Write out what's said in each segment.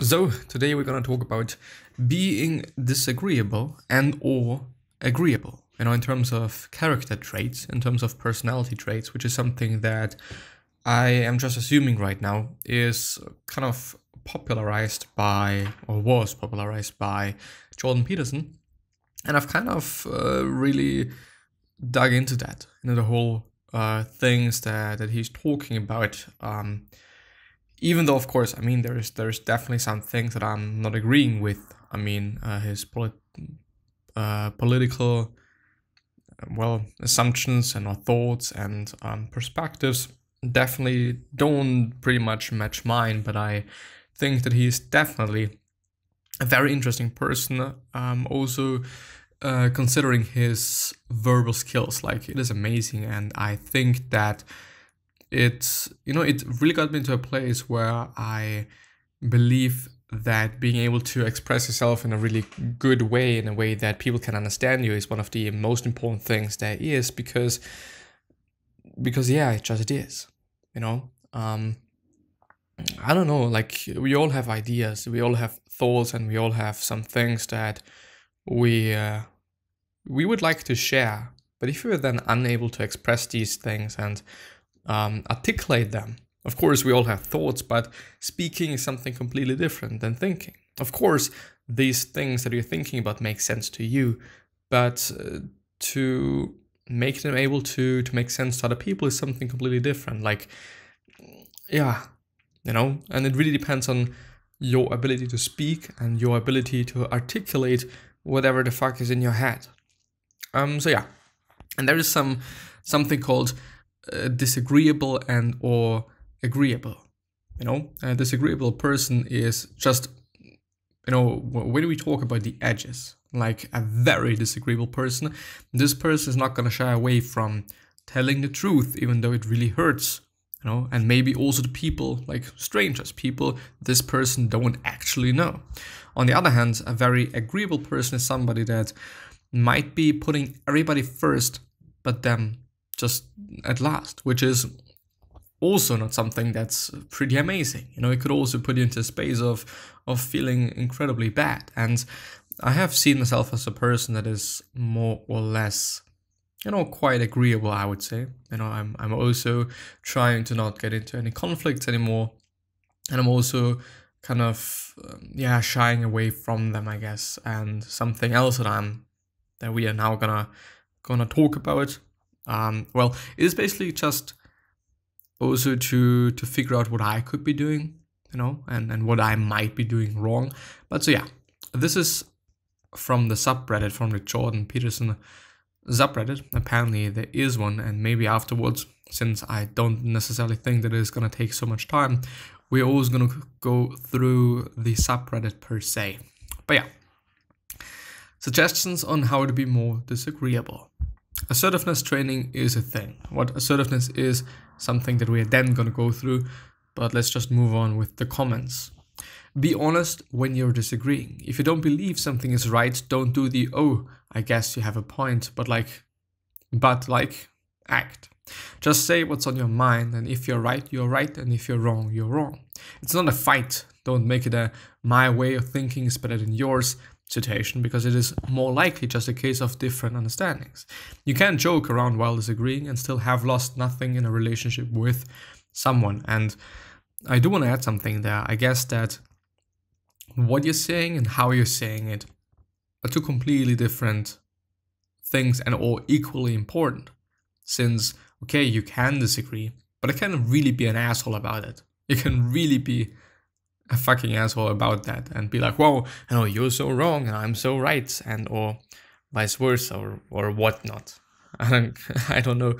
So today we're gonna talk about being disagreeable and or agreeable. In terms of character traits, in terms of personality traits, which is something that I am just assuming right now is kind of popularized by, or was popularized by, Jordan Peterson. And I've kind of really dug into that, the whole things that he's talking about. Even though, of course, I mean, there's definitely some things that I'm not agreeing with. I mean, his political, assumptions and thoughts and perspectives definitely don't pretty much match mine. But I think that he is definitely a very interesting person. Also, considering his verbal skills, like, it is amazing, and I think that it really got me into a place where I believe that being able to express yourself in a really good way, in a way that people can understand you, is one of the most important things there is, because yeah, it just is, I don't know, like, we all have ideas, we all have thoughts, and we all have some things that we would like to share. But if you're then unable to express these things and articulate them, of course, we all have thoughts, but speaking is something completely different than thinking. Of course, these things that you're thinking about make sense to you, but to make them able to make sense to other people is something completely different. Like, yeah, and it really depends on your ability to speak and your ability to articulate whatever the fuck is in your head. So yeah, and there is something called disagreeable and or agreeable. A disagreeable person is just, when we talk about the edges, like a very disagreeable person, this person is not going to shy away from telling the truth, even though it really hurts, and maybe also the people, like strangers, people this person don't actually know. On the other hand, a very agreeable person is somebody that might be putting everybody first, but them just at last, which is also not something that's pretty amazing. It could also put you into a space of feeling incredibly bad. And I have seen myself as a person that is more or less, quite agreeable, I would say. I'm also trying to not get into any conflicts anymore. And I'm also kind of, shying away from them, I guess. And something else that we are now gonna talk about. It is basically just also to figure out what I could be doing, and what I might be doing wrong. But so yeah, this is from the subreddit, from the Jordan Peterson subreddit. Apparently there is one, and maybe afterwards, since I don't necessarily think that it's gonna take so much time, we're always gonna go through the subreddit per se. But yeah, suggestions on how to be more disagreeable. Assertiveness training is a thing. What assertiveness is, something that we are then going to go through, but let's just move on with the comments. Be honest when you're disagreeing. If you don't believe something is right, don't do the, oh, I guess you have a point, but act. Just say what's on your mind, and if you're right, you're right, and if you're wrong, you're wrong. It's not a fight. Don't make it a my way of thinking is better than yours situation, because it is more likely just a case of different understandings. You can't joke around while disagreeing and still have lost nothing in a relationship with someone. And I do want to add something there. I guess that what you're saying and how you're saying it are two completely different things, and all equally important. Since, okay, you can disagree, but I can really be an asshole about it. You can really be a fucking asshole about that and be like, whoa, you're so wrong and I'm so right, and or vice versa, or whatnot. I don't know,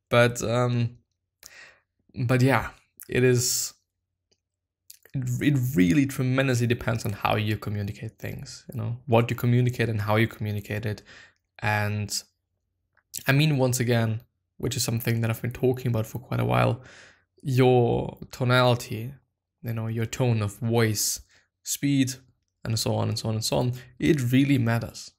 but yeah, it really tremendously depends on how you communicate things, what you communicate and how you communicate it. And I mean, once again, which is something that I've been talking about for quite a while, your tonality, your tone of voice, speed, and so on and so on and so on, it really matters.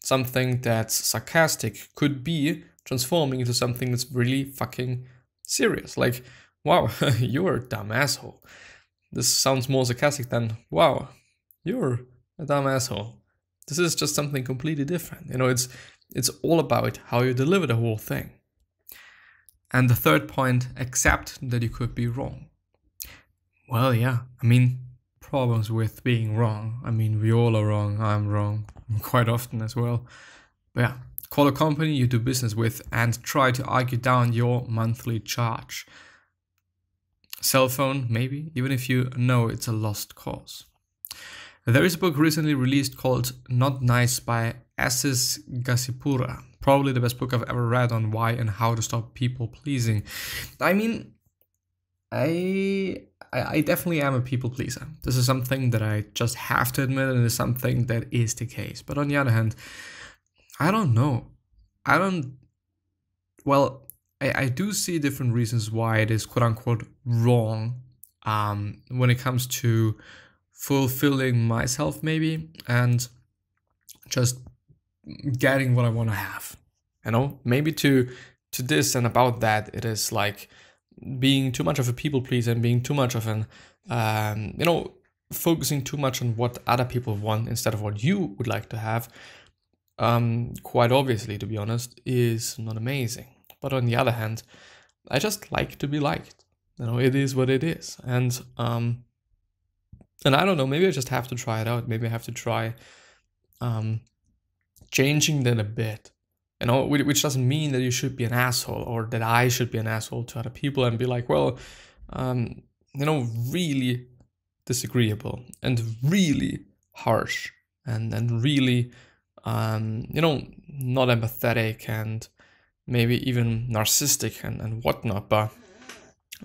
Something that's sarcastic could be transforming into something that's really fucking serious. Like, wow, you're a dumb asshole. this sounds more sarcastic than, wow, you're a dumb asshole. This is just something completely different. You know, it's all about how you deliver the whole thing. And the third point, accept that you could be wrong. Well, yeah, I mean, problems with being wrong. I mean, we all are wrong. I'm wrong quite often as well. But yeah, call a company you do business with and try to argue down your monthly charge. Cell phone, maybe, even if you know it's a lost cause. There is a book recently released called Not Nice by Assis Gassipura. Probably the best book I've ever read on why and how to stop people pleasing. I mean, I definitely am a people pleaser. This is something that I just have to admit, and it is something that is the case. But on the other hand, I don't know. I do see different reasons why it is quote unquote wrong when it comes to fulfilling myself maybe and just getting what I want to have. You know, maybe to this and about that, it is like being too much of a people pleaser and being too much of an, focusing too much on what other people want instead of what you would like to have, quite obviously, to be honest, is not amazing. But on the other hand, I just like to be liked. You know, it is what it is. And I don't know, maybe I just have to try it out. Maybe I have to try changing that a bit. You know, which doesn't mean that you should be an asshole or that I should be an asshole to other people and be like, well, really disagreeable and really harsh and really, not empathetic and maybe even narcissistic and whatnot. But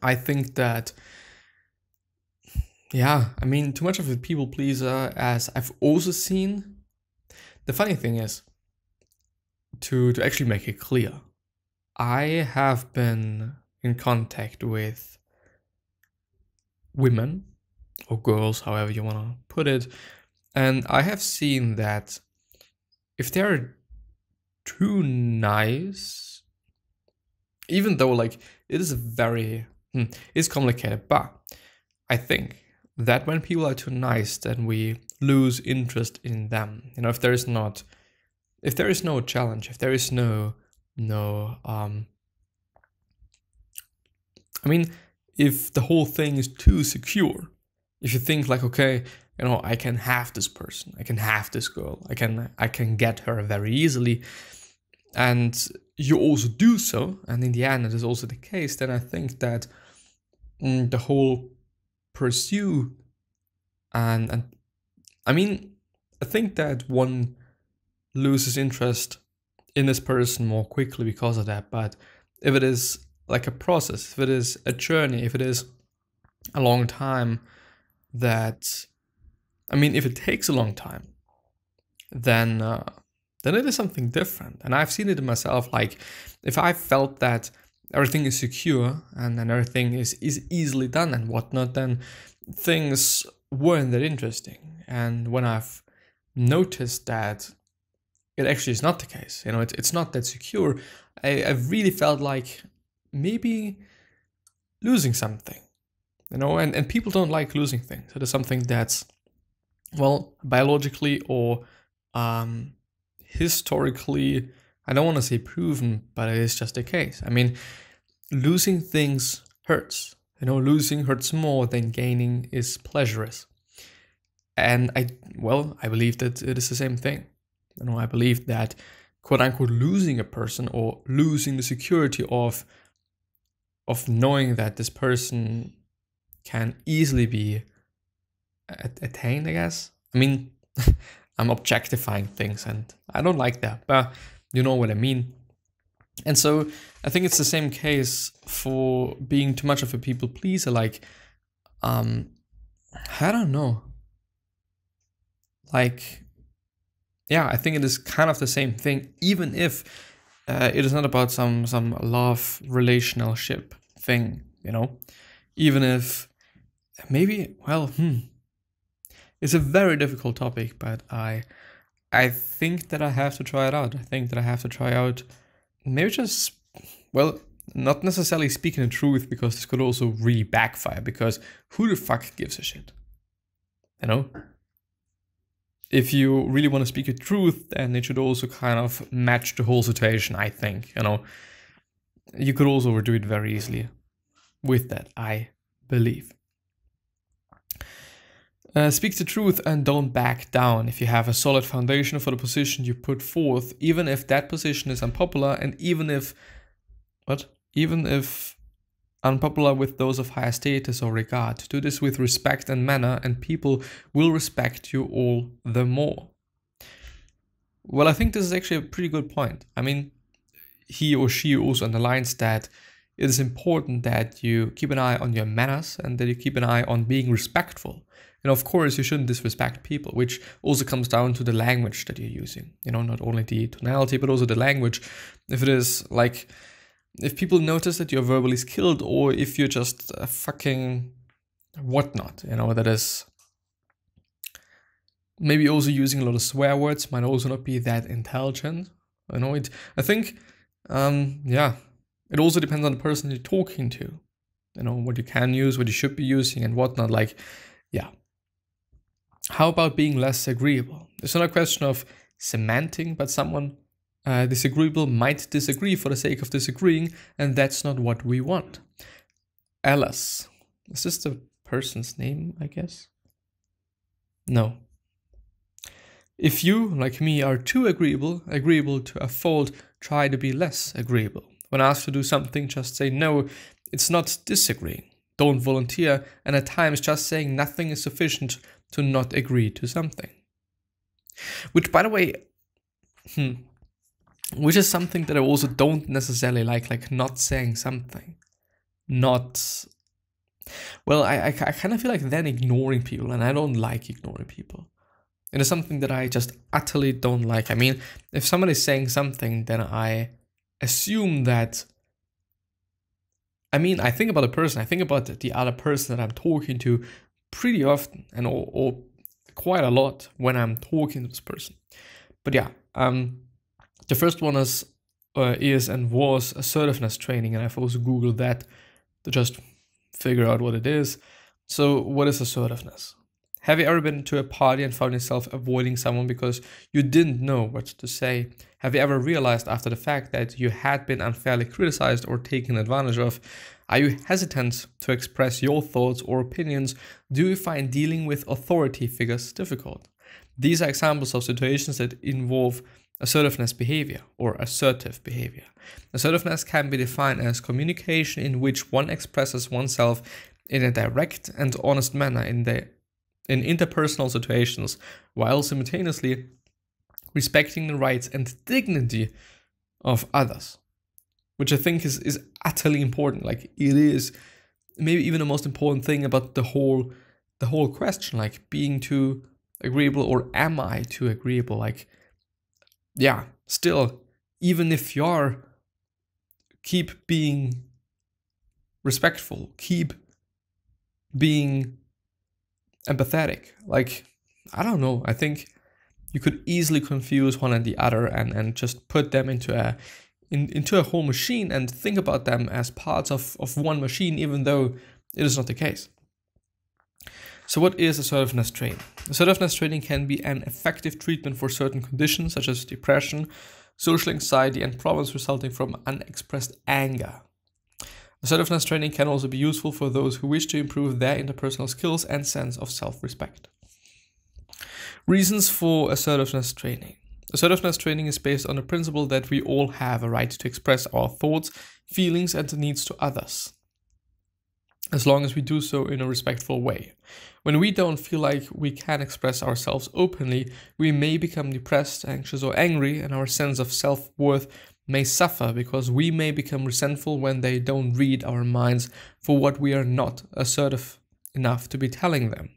I think that, yeah, I mean, too much of a people pleaser, as I've also seen. The funny thing is, to actually make it clear, I have been in contact with women or girls, however you want to put it, and I have seen that if they're too nice, even though like it is it's complicated, but I think that when people are too nice, then we lose interest in them. You know, if there is no challenge, if there is if the whole thing is too secure, if you think like, okay, I can have this person, I can have this girl, I can get her very easily, and you also do so, and in the end it is also the case, then I think that the whole pursue and I think that one loses interest in this person more quickly because of that. But if it is like a process, if it is a journey, if it is a long time, if it takes a long time, then it is something different. And I've seen it in myself. Like if I felt that everything is secure and then everything is easily done and whatnot, then things weren't that interesting. And when I've noticed that it actually is not the case, it's not that secure, I've really felt like maybe losing something, and people don't like losing things. It is something that's, well, biologically or historically, I don't want to say proven, but it is just the case. I mean, losing things hurts. Losing hurts more than gaining is pleasurous. And I believe that it is the same thing. I believe that, quote unquote, losing a person or losing the security of knowing that this person can easily be attained, I guess. I mean, I'm objectifying things and I don't like that, but you know what I mean. And so I think it's the same case for being too much of a people pleaser. Like, I don't know. Like, yeah, I think it is kind of the same thing, even if it is not about some love relationship thing, even if maybe, it's a very difficult topic, but I think that I have to try it out. I think that I have to try out maybe just, not necessarily speaking the truth, because this could also really backfire, because who the fuck gives a shit? You know? If you really want to speak your truth, then it should also kind of match the whole situation, I think, you know? You could also overdo it very easily with that, I believe. Speak the truth and don't back down if you have a solid foundation for the position you put forth, even if that position is unpopular, and even if unpopular with those of higher status or regard. Do this with respect and manner, and people will respect you all the more. Well, I think this is actually a pretty good point. I mean, he or she also underlines that it is important that you keep an eye on your manners and that you keep an eye on being respectful. And of course, you shouldn't disrespect people, which also comes down to the language that you're using. You know, not only the tonality, but also the language. If it is like, if people notice that you're verbally skilled, or if you're just a fucking whatnot, you know, that is maybe also using a lot of swear words, might also not be that intelligent. You know, I think, yeah, it also depends on the person you're talking to. You know, what you can use, what you should be using, and whatnot. Like, yeah. How about being less agreeable? It's not a question of semantic, but someone disagreeable might disagree for the sake of disagreeing, and that's not what we want. Alice. Is this the person's name, I guess? No. If you, like me, are too agreeable to a fault, try to be less agreeable. When asked to do something, just say no. It's not disagreeing. Don't volunteer, and at times just saying nothing is sufficient to not agree to something. Which, by the way, which is something that I also don't necessarily like not saying something. Not, well, I kind of feel like then ignoring people, and I don't like ignoring people. It is something that I just utterly don't like. I mean, if someone is saying something, then I assume that, I mean, I think about a person, I think about the other person that I'm talking to pretty often, and or quite a lot when I'm talking to this person. But yeah, the first one is and was assertiveness training, and I've also Googled that to just figure out what it is. So what is assertiveness? Have you ever been to a party and found yourself avoiding someone because you didn't know what to say? Have you ever realized after the fact that you had been unfairly criticized or taken advantage of? Are you hesitant to express your thoughts or opinions? Do you find dealing with authority figures difficult? These are examples of situations that involve assertiveness behavior or assertive behavior. Assertiveness can be defined as communication in which one expresses oneself in a direct and honest manner in interpersonal situations, while simultaneously respecting the rights and dignity of others. Which I think is utterly important. Like, it is maybe even the most important thing about the whole question, like being too agreeable, or am I too agreeable? Like, yeah, still, even if you are, keep being respectful, keep being empathetic. Like, I don't know, I think you could easily confuse one and the other and just put them into a whole machine and think about them as parts of one machine, even though it is not the case. So what is assertiveness training? Assertiveness training can be an effective treatment for certain conditions such as depression, social anxiety, and problems resulting from unexpressed anger. Assertiveness training can also be useful for those who wish to improve their interpersonal skills and sense of self-respect. Reasons for assertiveness training. Assertiveness training is based on the principle that we all have a right to express our thoughts, feelings, and needs to others, as long as we do so in a respectful way. When we don't feel like we can express ourselves openly, we may become depressed, anxious, or angry, and our sense of self-worth may suffer because we may become resentful when they don't read our minds for what we are not assertive enough to be telling them.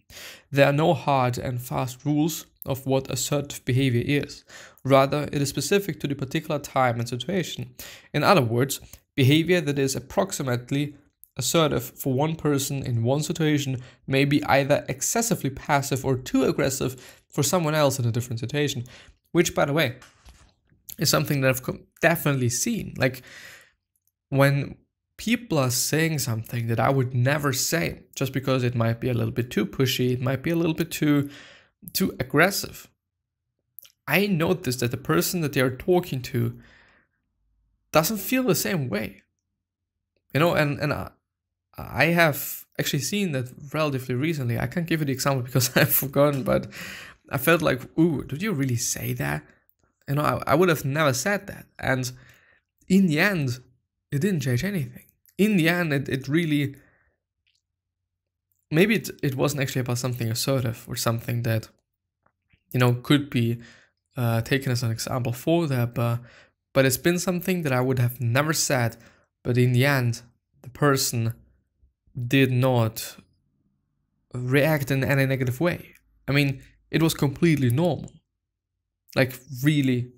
There are no hard and fast rules of what assertive behavior is. Rather, it is specific to the particular time and situation. In other words, behavior that is approximately assertive for one person in one situation may be either excessively passive or too aggressive for someone else in a different situation, which, by the way, is something that I've definitely seen. Like, when people are saying something that I would never say just because it might be a little bit too pushy, it might be a little bit too aggressive. I notice that the person that they are talking to doesn't feel the same way. And I have actually seen that relatively recently. I can't give you the example because I've forgotten, but I felt like, ooh, did you really say that? I would have never said that. And in the end, it didn't change anything. In the end, it really, maybe it wasn't actually about something assertive or something that, could be taken as an example for that, but it's been something that I would have never said, but in the end, the person did not react in any negative way. I mean, it was completely normal. Like, really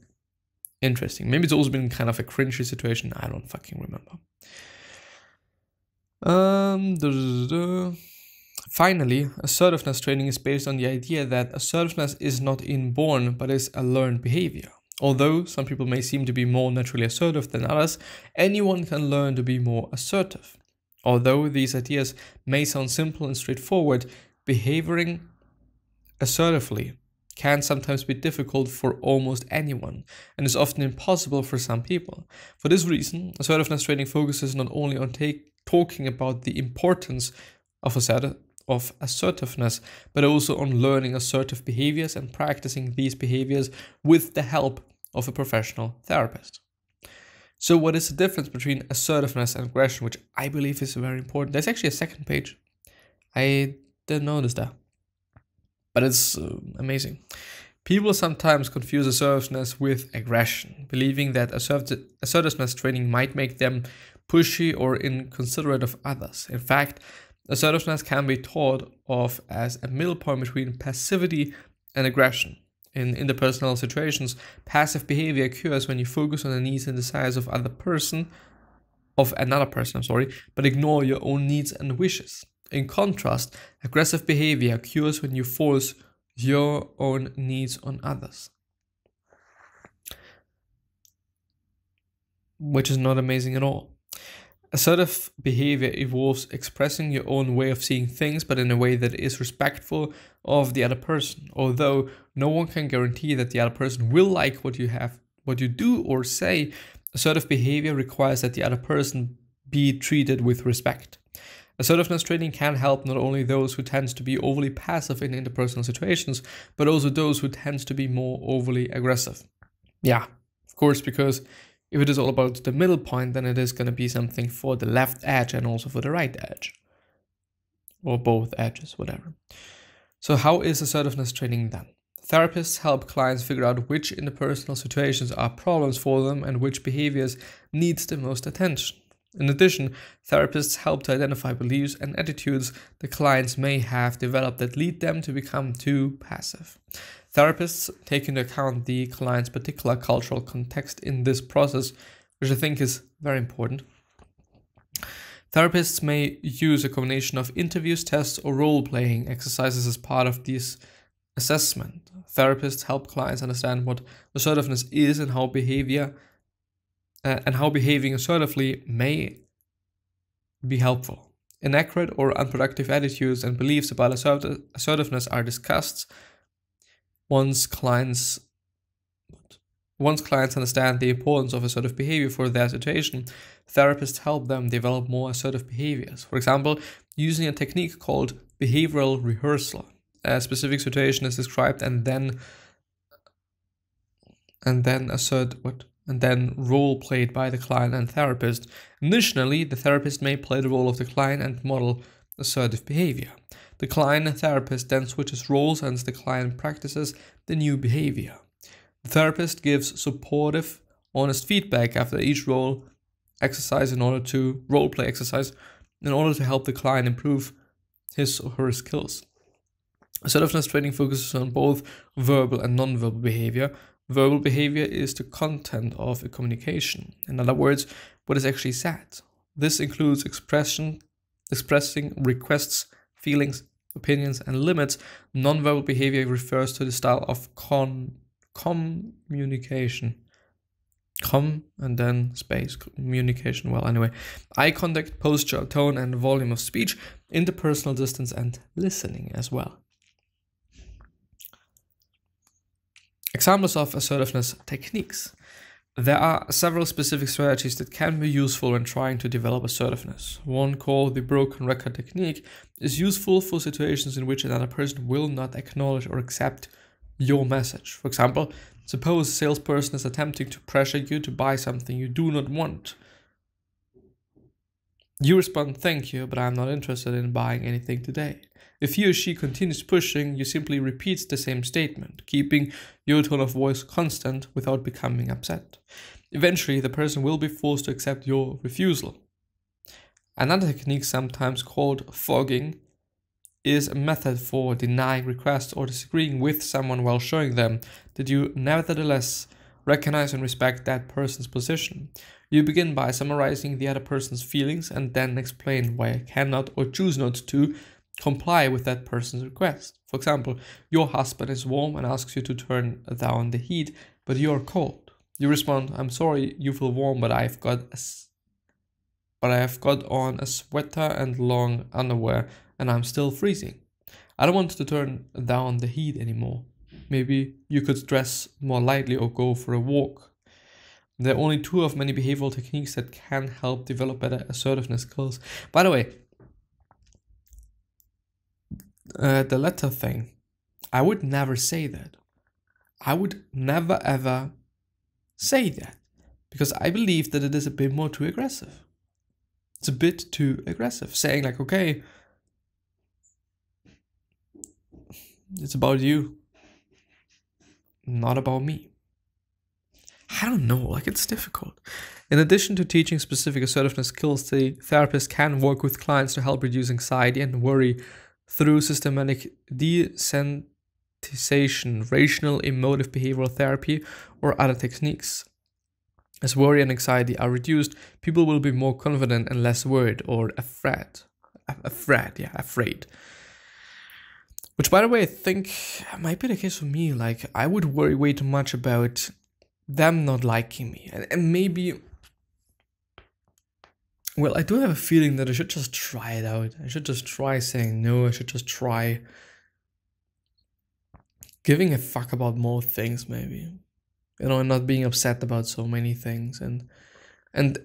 interesting. Maybe it's also been kind of a cringy situation. I don't fucking remember. Finally, assertiveness training is based on the idea that assertiveness is not inborn, but is a learned behavior. Although some people may seem to be more naturally assertive than others, anyone can learn to be more assertive. Although these ideas may sound simple and straightforward, behaving assertively can sometimes be difficult for almost anyone, and is often impossible for some people. For this reason, assertiveness training focuses not only on talking about the importance of assertiveness, but also on learning assertive behaviors and practicing these behaviors with the help of a professional therapist. So what is the difference between assertiveness and aggression, which I believe is very important? There's actually a second page. I didn't notice that, but it's amazing. People sometimes confuse assertiveness with aggression, believing that assertiveness training might make them pushy or inconsiderate of others. In fact, assertiveness can be thought of as a middle point between passivity and aggression. In interpersonal situations, passive behavior occurs when you focus on the needs and desires of another person, but ignore your own needs and wishes. In contrast, aggressive behavior occurs when you force your own needs on others, which is not amazing at all. Assertive behavior involves expressing your own way of seeing things, but in a way that is respectful of the other person. Although no one can guarantee that the other person will like what you do or say, assertive behavior requires that the other person be treated with respect. Assertiveness training can help not only those who tend to be overly passive in interpersonal situations, but also those who tend to be more overly aggressive. Yeah, of course, because if it is all about the middle point, then it is going to be something for the left edge and also for the right edge. Or both edges, whatever. So how is assertiveness training done? Therapists help clients figure out which interpersonal situations are problems for them and which behaviors needs the most attention. In addition, therapists help to identify beliefs and attitudes the clients may have developed that lead them to become too passive. Therapists take into account the client's particular cultural context in this process, which I think is very important. Therapists may use a combination of interviews, tests, or role-playing exercises as part of this assessment. Therapists help clients understand what assertiveness is and how behaving assertively may be helpful. Inaccurate or unproductive attitudes and beliefs about assertiveness are discussed. Once clients understand the importance of assertive behavior for their situation, therapists help them develop more assertive behaviors. For example, using a technique called behavioral rehearsal. A specific situation is described and then role played by the client and therapist. Initially, the therapist may play the role of the client and model assertive behavior. The client and therapist then switches roles and the client practices the new behavior. The therapist gives supportive, honest feedback after each role play exercise in order to help the client improve his or her skills. Assertiveness training focuses on both verbal and non-verbal behavior. Verbal behavior is the content of a communication. In other words, what is actually said. This includes expressing requests, feelings, opinions, and limits. Non-verbal behavior refers to the style of communication. and then space, communication. Well, anyway, eye contact, posture, tone, and volume of speech, interpersonal distance, and listening as well. Examples of assertiveness techniques. There are several specific strategies that can be useful when trying to develop assertiveness. One, called the broken record technique, is useful for situations in which another person will not acknowledge or accept your message. For example, suppose a salesperson is attempting to pressure you to buy something you do not want. You respond, "Thank you, but I'm not interested in buying anything today." If he or she continues pushing, you simply repeat the same statement, keeping your tone of voice constant without becoming upset. Eventually, the person will be forced to accept your refusal. Another technique, sometimes called fogging, is a method for denying requests or disagreeing with someone while showing them that you nevertheless recognize and respect that person's position. You begin by summarizing the other person's feelings and then explain why you cannot or choose not to comply with that person's request. For example, your husband is warm and asks you to turn down the heat, but you're cold. You respond, "I'm sorry you feel warm, but I have got on a sweater and long underwear and I'm still freezing. I don't want to turn down the heat anymore. Maybe you could dress more lightly or go for a walk." There are only two of many behavioral techniques that can help develop better assertiveness skills. By the way, the letter thing, I would never say that. I would never ever say that, because I believe that it is a bit more too aggressive. It's a bit too aggressive, saying like, okay, it's about you, not about me. I don't know, like, it's difficult. In addition to teaching specific assertiveness skills, the therapist can work with clients to help reduce anxiety and worry through systematic desensitization, rational emotive behavioral therapy, or other techniques. As worry and anxiety are reduced, people will be more confident and less worried or afraid. Which, by the way, I think might be the case for me. Like, I would worry way too much about them not liking me. And maybe, well, I do have a feeling that I should just try it out. I should just try saying no. I should just try giving a fuck about more things, maybe. You know, and not being upset about so many things. And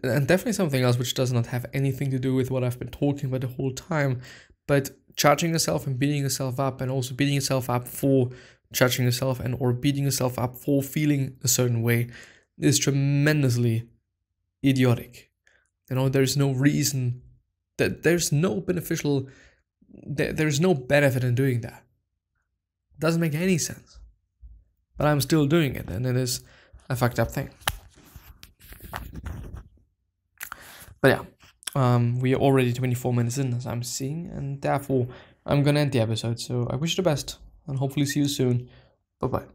definitely something else which does not have anything to do with what I've been talking about the whole time, but judging yourself and beating yourself up, and also beating yourself up for judging yourself and or beating yourself up for feeling a certain way is tremendously idiotic. You know, there's no reason, that there's no beneficial, there's no benefit in doing that. It doesn't make any sense. But I'm still doing it, and it is a fucked up thing. But yeah, we are already 24 minutes in, as I'm seeing, and therefore I'm gonna end the episode. So I wish you the best, and hopefully see you soon. Bye-bye.